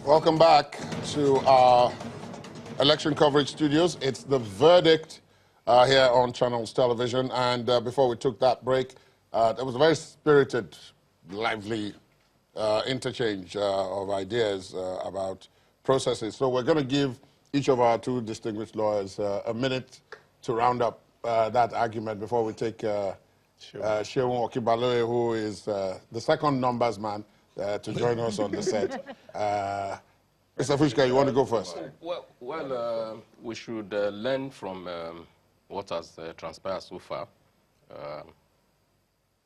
Welcome back to our election coverage studios. It's the verdict here on Channels Television. And before we took that break, there was a very spirited, lively interchange of ideas about processes. So we're going to give each of our two distinguished lawyers a minute to round up that argument before we take Seun Okibaloye, who is the second numbers man, to join us on the set. Mr. Fushka, you want to go first? Well, we should learn from what has transpired so far,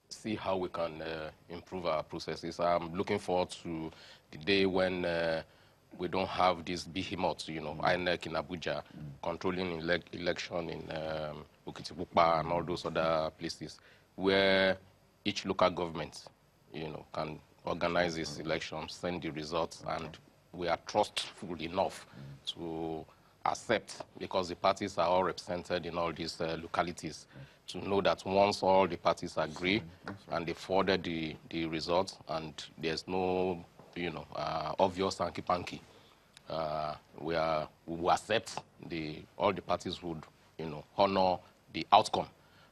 see how we can improve our processes. I'm looking forward to the day when we don't have these behemoths, you know, INEC in Abuja, controlling election in Okitipupa and all those other places, where each local government, you know, can organize this election, send the results, and we are trustful enough to accept, because the parties are all represented in all these localities, to know that once all the parties agree and they forwarded the results and there's no, you know, obvious hanky-panky, we will accept all the parties would, you know, honor the outcome,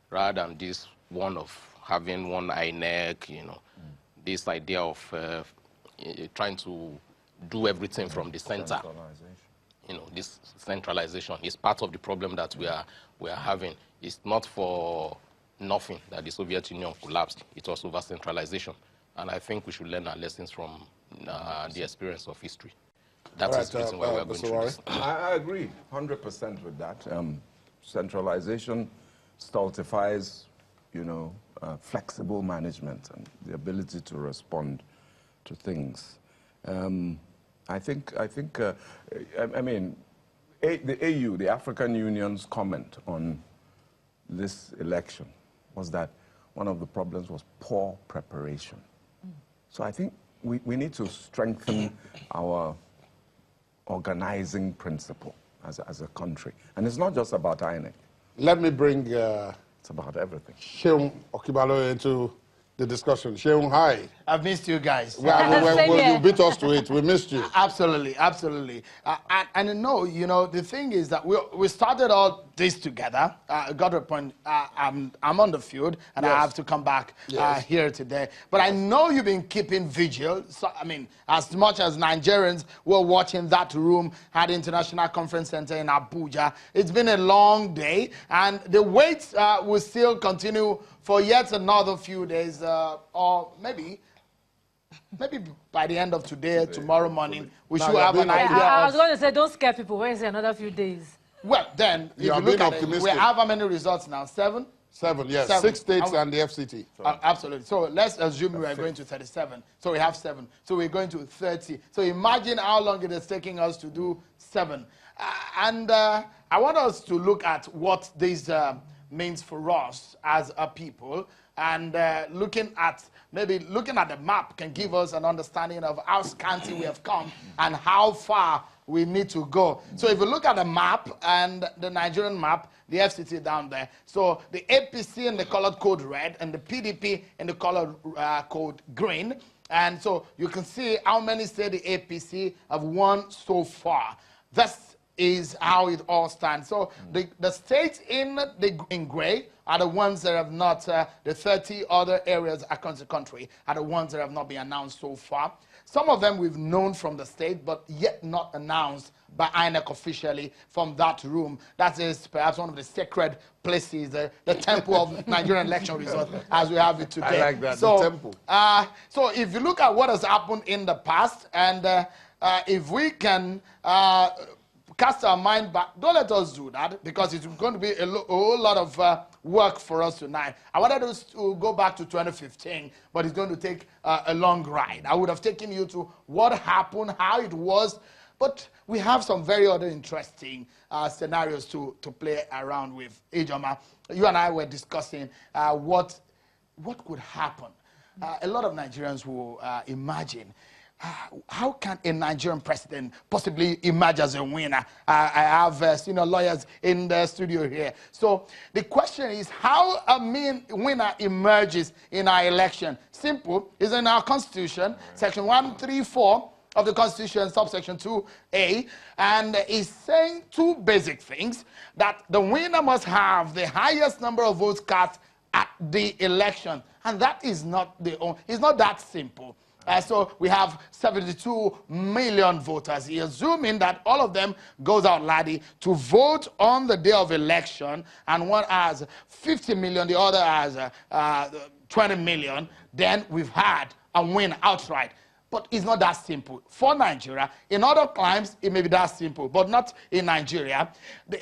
rather than this one of having one INEC, you know, this idea of trying to do everything from the center. You know, this centralization is part of the problem that we are having. It's not for nothing that the Soviet Union collapsed. It was over centralization. And I think we should learn our lessons from the experience of history. That's the reason why we are going through this. I agree 100% with that. Centralization stultifies, you know, flexible management and the ability to respond to things. I mean, the AU, the African Union's comment on this election was that one of the problems was poor preparation. So I think we need to strengthen our organizing principle as a country. And it's not just about INEC. Let me bring it's about everything. Seun Okibaloye into the discussion. Seun, hi. I've missed you guys. Well, you beat us to it. We missed you. Absolutely, absolutely. And no, you know, the thing is that we started all this together. Got to a point, I'm on the field, and I have to come back here today. But I know you've been keeping vigil. So, I mean, as much as Nigerians were watching that room at the International Conference Center in Abuja, it's been a long day, and the wait will still continue for yet another few days, or maybe by the end of today, tomorrow morning, we should have an idea. I was going to say, don't scare people. When you say another few days? Well, then, if you look at it, we have how many results now? 7? 7, yes. 7. 6 states and the FCT. Absolutely. So let's assume we are going to 37. So we have 7. So we're going to 30. So imagine how long it is taking us to do 7. And I want us to look at what this means for us as a people, and looking at the map can give us an understanding of how scanty we have come and how far we need to go. So if you look at the map, and the Nigerian map, the FCT down there, so the APC in the colored code red and the PDP in the colored code green, and so you can see how many states the APC have won so far. This is how it all stands. So the states in gray are the ones that have not, the 30 other areas across the country are the ones that have not been announced so far. Some of them we've known from the state, but yet not announced by INEC officially from that room. That is perhaps one of the sacred places, the temple of Nigerian election results, as we have it today. I like that, so, the temple. So if you look at what has happened in the past, and if we can cast our mind back, don't let us do that, because it's going to be a whole lot of work for us tonight. I wanted us to go back to 2015, but it's going to take a long ride. I would have taken you to what happened, how it was, but we have some very other interesting scenarios to play around with. Ijoma, you and I were discussing what could happen. A lot of Nigerians will imagine, how can a Nigerian president possibly emerge as a winner? I have senior lawyers in the studio here. So the question is, how a winner emerges in our election? Simple. It's in our constitution, section 134 of the Constitution, subsection 2A, and is saying two basic things: that the winner must have the highest number of votes cast at the election, and that is not it's not that simple. So we have 72 million voters. He assuming that all of them goes out, laddie, to vote on the day of election, and one has 50 million, the other has 20 million, then we've had a win outright. But it's not that simple. For Nigeria, in other climes, it may be that simple, but not in Nigeria.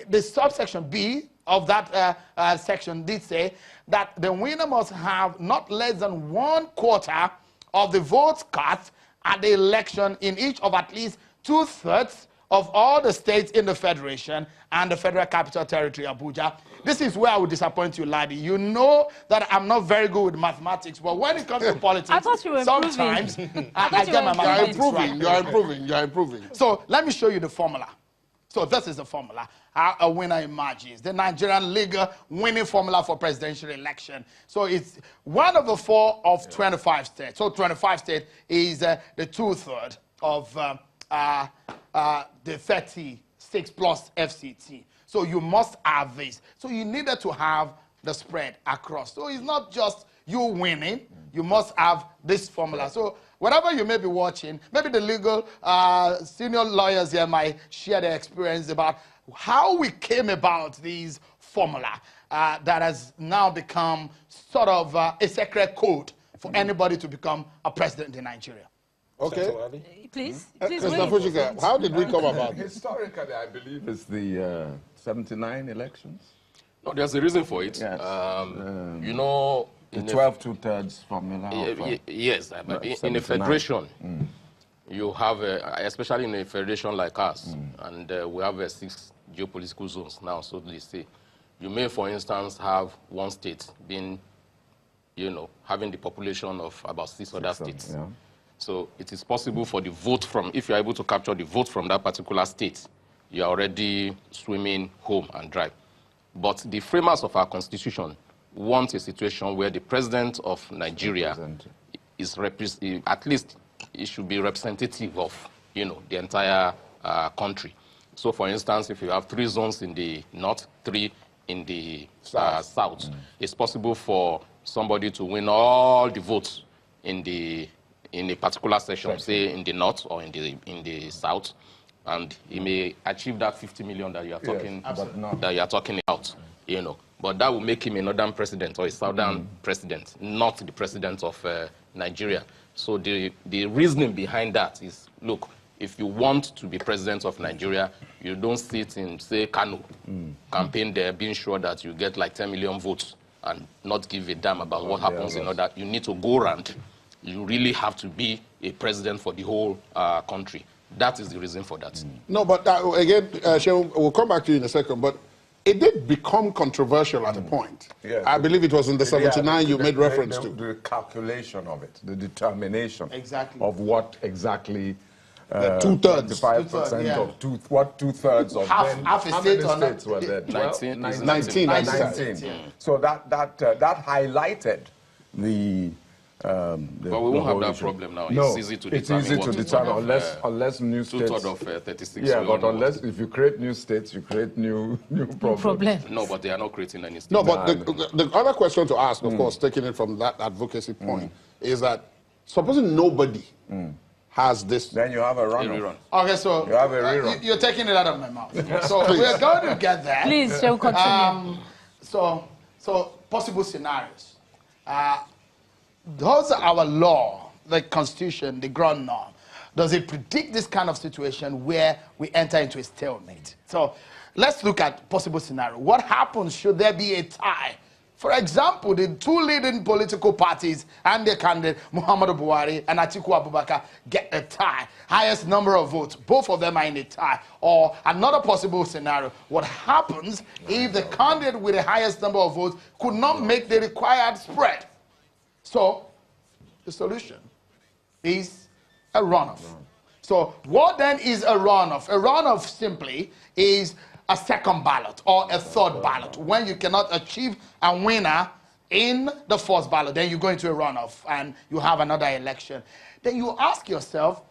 The subsection B of that section did say that the winner must have not less than 1/4 of the votes cast at the election in each of at least 2/3 of all the states in the Federation and the Federal Capital Territory, Abuja. This is where I would disappoint you, laddie. You know that I'm not very good with mathematics, but when it comes to politics, I thought you were sometimes I get my mathematics right. You're improving. So let me show you the formula. So this is the formula, how a winner emerges. The Nigerian legal winning formula for presidential election. So it's 1/4 of 25 states. So 25 states is the 2/3 of the 36 plus FCT. So you must have this. So you needed to have the spread across. So it's not just you winning. You must have this formula. So whatever you may be watching, maybe the legal senior lawyers here might share their experience about how we came about these formula that has now become sort of a secret code for anybody to become a president in Nigeria. Okay. Please, Mr. wait. Fujika, how did we come about this? Historically, I believe it's the 79 elections. No, there's a reason for it. Yes. You know, The 12 2/3 formula. yes, but in a federation, you have, especially in a federation like us, and we have 6 geopolitical zones now, so they say. You may, for instance, have one state being, having the population of about 6 other states. Yeah. So it is possible for the vote from, if you're able to capture the vote from that particular state, you're already swimming home and dry. But the framers of our constitution want a situation where the president of Nigeria is at least it should be representative of, the entire country. So, for instance, if you have 3 zones in the north, 3 in the south, it's possible for somebody to win all the votes in a particular section, say in the north or in the south, and he may achieve that 50 million that you are talking about, But that will make him a northern president or a southern president, not the president of Nigeria. So the reasoning behind that is, look, if you want to be president of Nigeria, you don't sit in, say, Kano, campaign there, being sure that you get like 10 million votes and not give a damn about what happens in other. You need to go around. You really have to be a president for the whole country. That is the reason for that. No, but again, Shehu, we'll come back to you in a second, but it did become controversial at a point. Yeah. I believe it was in the 79 you made reference to. The calculation of it, the determination of what exactly... 2/3. 25% of what 2/3 of Half then, a how state many or not? states were there? 19. 19. 19. So that highlighted the but we won't have that problem now. No, it's easy to determine. It's easy to determine unless new states. 2/3 of 36. Yeah, but unless if you create new states, you create new problems. No, but they are not creating any states. No, but the other question to ask, of course, taking it from that advocacy point, is that supposing nobody has this. Then you have a run. Okay, so you have a rerun. You're taking it out of my mouth. So we're going to get there. Please, shall continue. So possible scenarios. Those are our law, the Constitution, the ground norm. Does it predict this kind of situation where we enter into a stalemate? So let's look at possible scenario. What happens should there be a tie? For example, the 2 leading political parties and their candidate, Muhammadu Buhari and Atiku Abubakar, get a tie. Highest number of votes. Both of them are in a tie. Or another possible scenario, what happens if the candidate with the highest number of votes could not make the required spread? So the solution is a runoff. So what then is a runoff? A runoff simply is a second ballot or a third ballot. When you cannot achieve a winner in the first ballot, then you go into a runoff and you have another election. Then you ask yourself,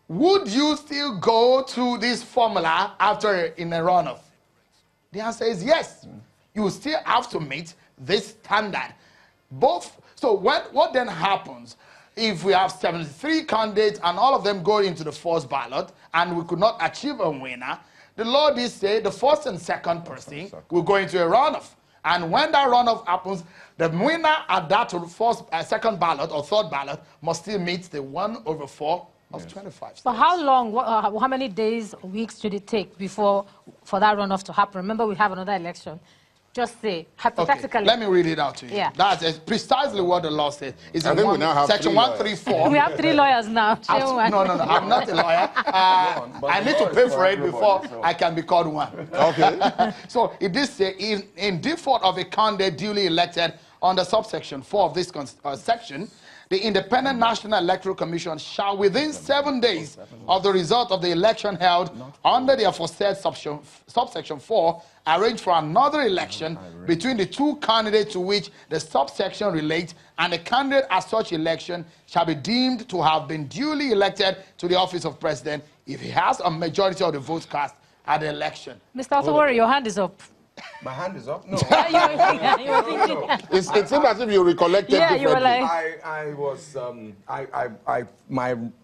would you still go to this formula after in a runoff? The answer is yes. You still have to meet this standard. So what then happens if we have 73 candidates and all of them go into the first ballot and we could not achieve a winner? The law did say the first and second person will go into a runoff. And when that runoff happens, the winner at that second ballot or third ballot must still meet the 1/4 of 25 states. For how long, how many days, weeks should it take for that runoff to happen? Remember, we have another election. Just say, hypothetically. Okay, let me read it out to you. Yeah. That's precisely what the law says. It's I think we now have Section 134. We have 3 lawyers now. No, I'm not a lawyer. I need to pay for it before I can be called one. Okay. So it did say, in default of a candidate duly elected under subsection 4 of this section, the Independent National Electoral Commission shall, within 7 days of the result of the election held under the aforesaid subsection 4, arrange for another election between the 2 candidates to which the subsection relates, and the candidate at such election shall be deemed to have been duly elected to the office of president if he has a majority of the votes cast at the election. Mr. Otowori, your hand is up. My hand is up? No. You were thinking. It seems as if you recollected Yeah, differently. you were like...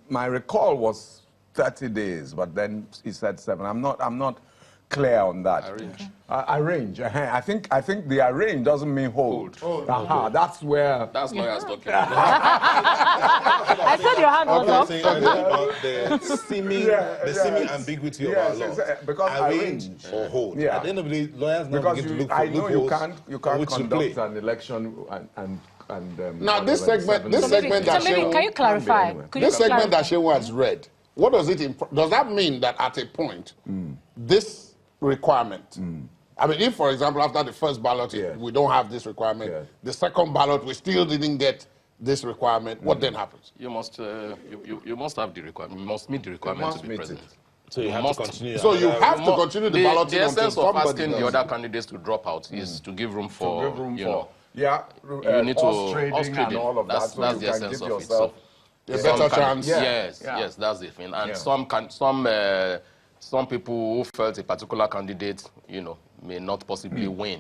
My recall was 30 days, but then he said 7. I'm not clear on that. Arrange. I think the arrange doesn't mean hold. That's where. That's lawyers talking. I said your hand was up. Saying about the seeming ambiguity of our laws. Because arrange or hold. Yeah. At the end of the day, lawyers now because begin to look for I know loopholes you can't which to conduct play. an election and Now, this segment So maybe, can you clarify? Anyway. Could you This segment that clarify? Shewa has read, what does it does that mean that at a point, this requirement, I mean, if, for example, after the first ballot, we don't have this requirement, the second ballot, we still didn't get this requirement, what then happens? You must you must have the requirement. You must meet the requirement to be president. So you have to continue. So you have to continue the balloting The until essence of somebody asking the does. other candidates to drop out is to give room for, you know, you need to horse trading and all of that, that's so the you can essence give of yourself it. a better chance. Yes, that's the thing. And some people who felt a particular candidate, you know, may not possibly win,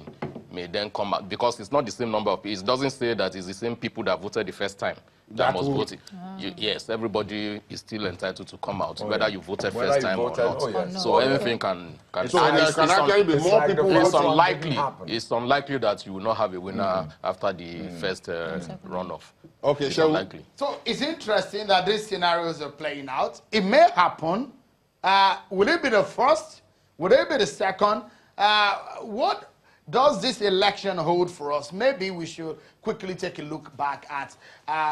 may then come out, because it's not the same number of people. It doesn't say that it's the same people that voted the first time that must vote it. Yes, everybody is still entitled to come out, whether you voted first time or not. So anything can So there can actually be more people voting. It's unlikely that you will not have a winner after the first runoff. Okay, It's shall we? unlikely. So it's interesting that these scenarios are playing out. It may happen. Will it be the first? Would it be the second? What does this election hold for us? Maybe we should quickly take a look back at,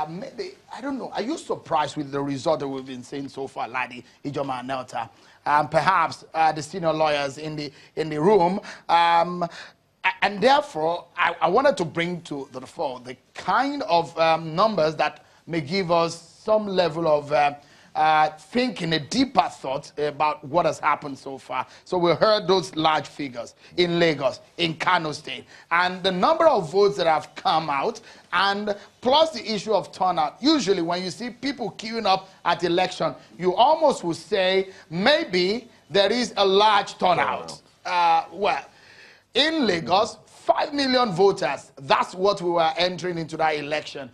maybe, I don't know, are you surprised with the result that we've been seeing so far, Ladi, Ijoma, and Nelta? Perhaps the senior lawyers in the room. And therefore, I wanted to bring to the fore the kind of numbers that may give us some level of thinking, a deeper thought about what has happened so far. So we heard those large figures in Lagos, in Kano State, and the number of votes that have come out, and plus the issue of turnout. Usually when you see people queuing up at election, you almost will say maybe there is a large turnout. Well, in Lagos, 5 million voters, that's what we were entering into that election.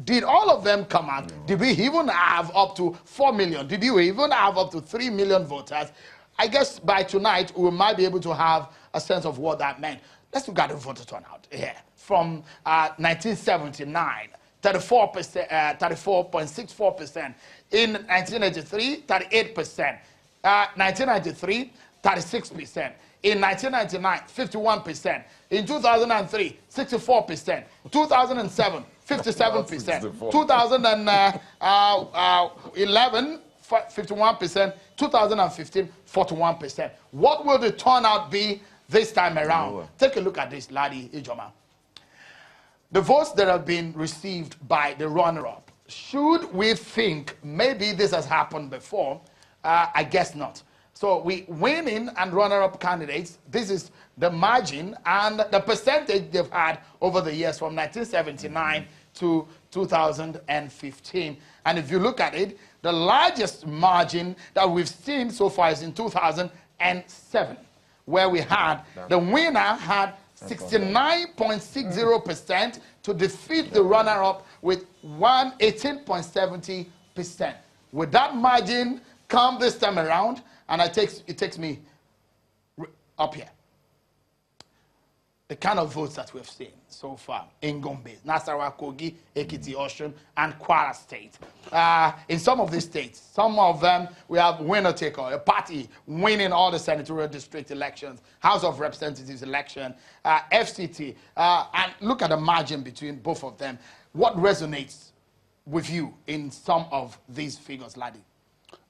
Did all of them come out? No. Did we even have up to 4 million? Did you even have up to 3 million voters? I guess by tonight, we might be able to have a sense of what that meant. Let's look at the voter turnout here. From 1979, 34.64%. In 1983, 38%. 1993, 36%. In 1999, 51%. In 2003, 64%. 2007, 57%. 2011, 51%. 2015, 41%. What will the turnout be this time around? Take a look at this, Ladi Ijoma. The votes that have been received by the runner-up. Should we think maybe this has happened before? I guess not. So we winning and runner-up candidates, this is the margin and the percentage they've had over the years from 1979 to 2015. And if you look at it, The largest margin that we've seen so far is in 2007, where we had the winner had 69.60% to defeat the runner-up with 18.70%. With that margin, come this time around, and it takes me up here. The kind of votes that we've seen so far in Gombe, Nasarawa, Kogi, Ekiti, Osun, and Kwara State. In some of these states, some of them, we have winner-take-all, a party winning all the senatorial district elections, House of Representatives election, FCT, and look at the margin between both of them. What resonates with you in some of these figures, Ladi?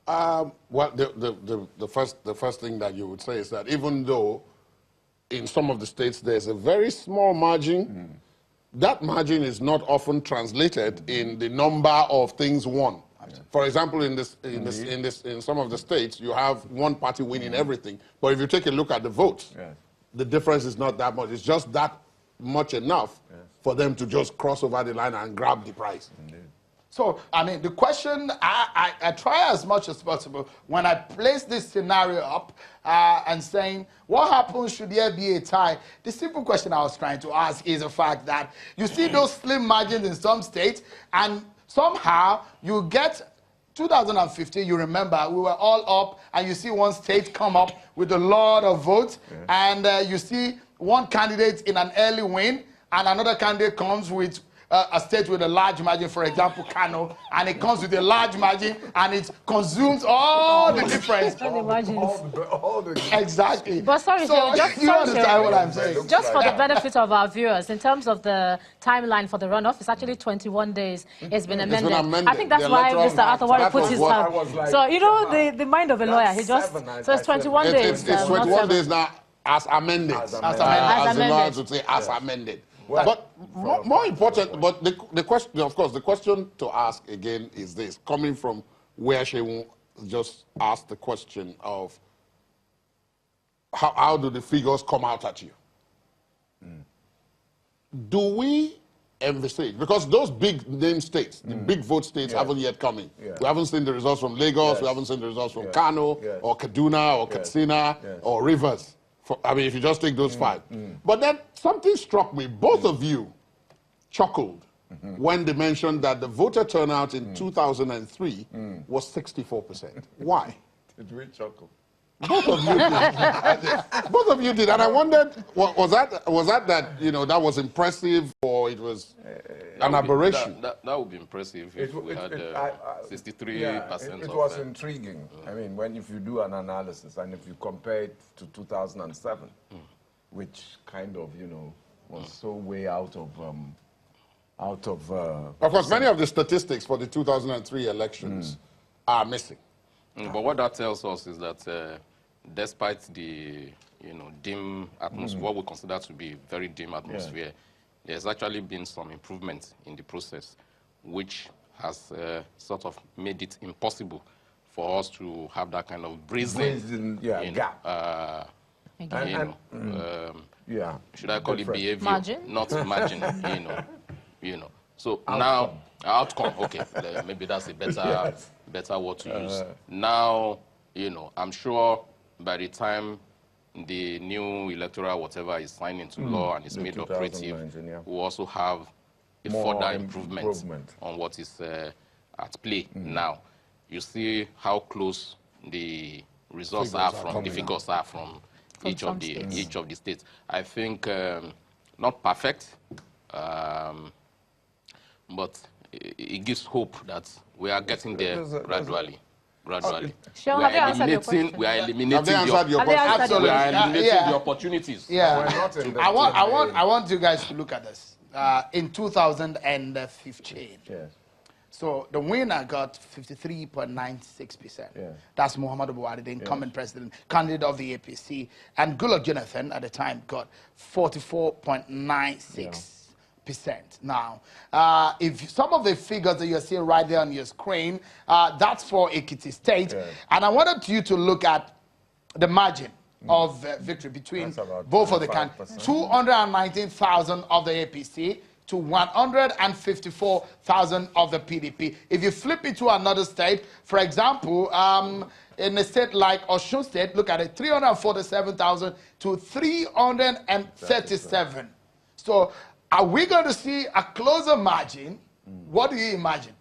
Well, the first thing that you would say is that even though in some of the states there's a very small margin, that margin is not often translated in the number of things won. For example, in some of the states, you have one party winning everything, but if you take a look at the votes, the difference is not that much. It's just that much enough for them to just cross over the line and grab the prize. So, I mean, the question, I try as much as possible when I place this scenario up and saying, what happens should there be a tie? The simple question I was trying to ask is the fact that you see those slim margins in some states, and somehow you get 2015, you remember, we were all up, and you see one state come up with a lot of votes, and you see one candidate in an early win, and another candidate comes with a state with a large margin, for example, Kano, and it comes with a large margin, and it consumes all the difference. Exactly. But sorry, so you understand what I'm saying? Just for the benefit of our viewers, in terms of the timeline for the runoff, it's actually 21 days. It's been amended. I think that's why Mr. Atawari put his hand. Like, so, you know, the mind of a lawyer, he just... So it's 21 days. It's 21 days now as amended. As the lawyers would say, as amended. Well, but more important, but the question, of course, the question to ask again is this, coming from where she just asked the question of how do the figures come out at you? Do we envisage, because those big name states, the big vote states haven't yet come in. We haven't seen the results from Lagos, we haven't seen the results from Kano, or Kaduna, or Katsina, or Rivers. I mean, if you just take those five. But then something struck me. Both of you chuckled when they mentioned that the voter turnout in 2003 was 64%. Why? Did we chuckle? Both of you did. Both of you did. And I wondered, was that, you know, that was impressive, or it was an aberration? That would be impressive if we had 63%. It was intriguing. I mean, if you do an analysis and if you compare it to 2007, which kind of, you know, was so way out of... Of course, many of the statistics for the 2003 elections are missing. But what that tells us is that despite the, you know, dim atmosphere, what we consider to be very dim atmosphere, there's actually been some improvement in the process, which has sort of made it impossible for us to have that kind of brazen gap. Should I call it behavior? Margin? Not margin, you know. So now, outcome, okay, maybe that's a better word to use. Now, you know, I'm sure by the time the new electoral whatever is signed into law and is made operative, we'll also have a further improvement on what is at play now. You see how close the results are from, the figures are from each of the states. I think not perfect, but it gives hope that we are getting there gradually. Sure, have you answered your question? We are eliminating the opportunities. Yeah, I want you guys to look at this. In 2015, so the winner got 53.96%. That's Muhammadu Buhari, the incumbent president, candidate of the APC, and Goodluck Jonathan at the time got 44.96%. Now, if some of the figures that you're seeing right there on your screen, that's for Ekiti State. And I wanted you to look at the margin of victory between both of the candidates. 219,000 of the APC, to 154,000 of the PDP. If you flip it to another state, for example, in a state like Osun State, look at it, 347,000 to 337. So are we going to see a closer margin? What do you imagine?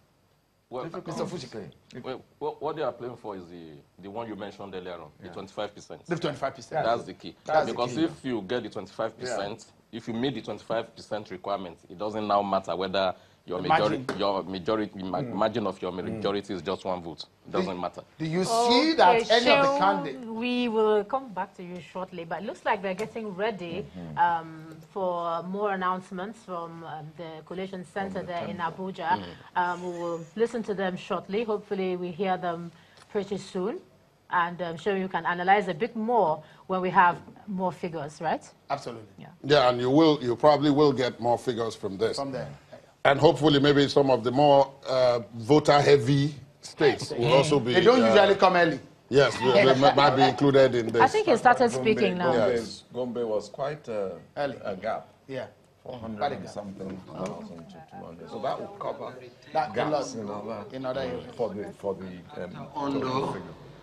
Well, Mr. Fuchikle. Well, what they are playing for is the one you mentioned earlier on, the 25%. The 25%. That's the key. Because if you get the 25%, if you meet the 25% requirement, it doesn't now matter whether your margin of your majority is just 1 vote. It doesn't matter. Do you see that any of the candidates? We will come back to you shortly, but it looks like they're getting ready for more announcements from the Coalition Center there in Abuja. We will listen to them shortly. Hopefully we hear them pretty soon. And I'm sure you can analyze a bit more when we have more figures, right? Absolutely. Yeah, and you probably will get more figures from this. From there. And hopefully maybe some of the more voter-heavy states will also be... They don't usually come early. Yes, they might be included in this. I think he started speaking now. Gombe was quite a gap. Yeah. 400 and something thousand to 200. So that will cover That gaps in other areas. for the total figure.